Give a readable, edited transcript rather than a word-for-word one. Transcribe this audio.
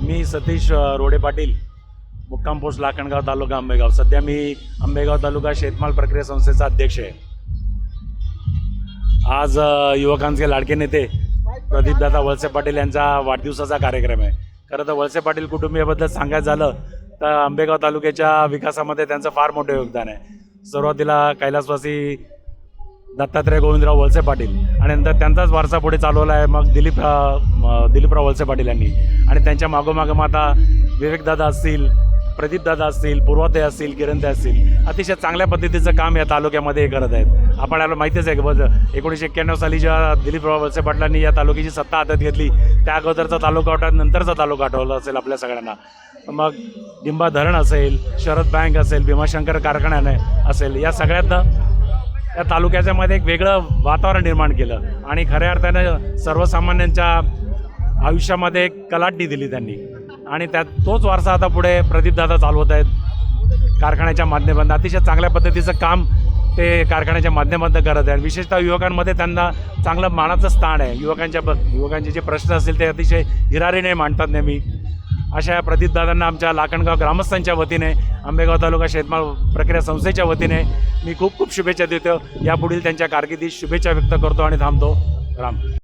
मी सतीश रोडे पाटील, मुक्काम पोस्ट लाखणगाव, तालुका आंबेगाव. सध्या मी आंबेगाव तालुका शेतमाल प्रक्रिया संस्थेचा अध्यक्ष आहे. आज युवकांचे लाडके नेते प्रदीपदादा वळसे पाटील यांचा वाढदिवसाचा कार्यक्रम आहे. खरं तर वळसे पाटील कुटुंबियाबद्दल सांगायचं झालं तर आंबेगाव तालुक्याच्या विकासामध्ये त्यांचं फार मोठं योगदान आहे. सुरुवातीला कैलासवासी दत्तात्रय गोविंदराव वळसे पाटील आणि नंतर त्यांचाच वारसा पुढे चालवला आहे मग दिलीपराव वळसे पाटील यांनी. आणि त्यांच्या मागोमागं मग आता विवेकदादा असतील, प्रदीपदादा असतील, पूर्वाताई असतील, किरणताई असतील, अतिशय चांगल्या पद्धतीचं काम या तालुक्यामध्ये करत आहेत. आपल्याला माहितीच आहे की 1991 साली जेव्हा दिलीपराव वळसे पाटलांनी या तालुक्याची सत्ता हातात घेतली त्या अगोदरचा तालुका आठवला, नंतरचा तालुका आठवला असेल आपल्या सगळ्यांना. मग डिंबा धरण असेल, शरद बँक असेल, भीमाशंकर कारखान्याने असेल, या सगळ्यातनं या तालुक्याच्यामध्ये एक वेगळं वातावरण निर्माण केलं आणि खऱ्या अर्थानं सर्वसामान्यांच्या आयुष्यामध्ये एक कलाटणी दिली त्यांनी. आणि त्यात तोच वारसा आता पुढे प्रदीपदादा चालवत आहेत कारखान्याच्या माध्यमातून. अतिशय चांगल्या पद्धतीचं काम ते कारखान्याच्या माध्यमातून करत आहेत. विशेषतः युवकांमध्ये त्यांना चांगलं मानाचं स्थान आहे. युवकांचे जे प्रश्न असतील ते अतिशय हिरारीने मांडतात नेहमी. अशा प्रदीपदादांना आमच्या लाखणगाव ग्रामस्थांच्या वतीने, आंबेगाव तालुका शेतमाल प्रक्रिया संस्थेच्या वतीने मी खूप खूप शुभेच्छा देतो. यापुढील त्यांच्या कारकिर्दीत शुभेच्छा व्यक्त करतो आणि थांबतो. राम.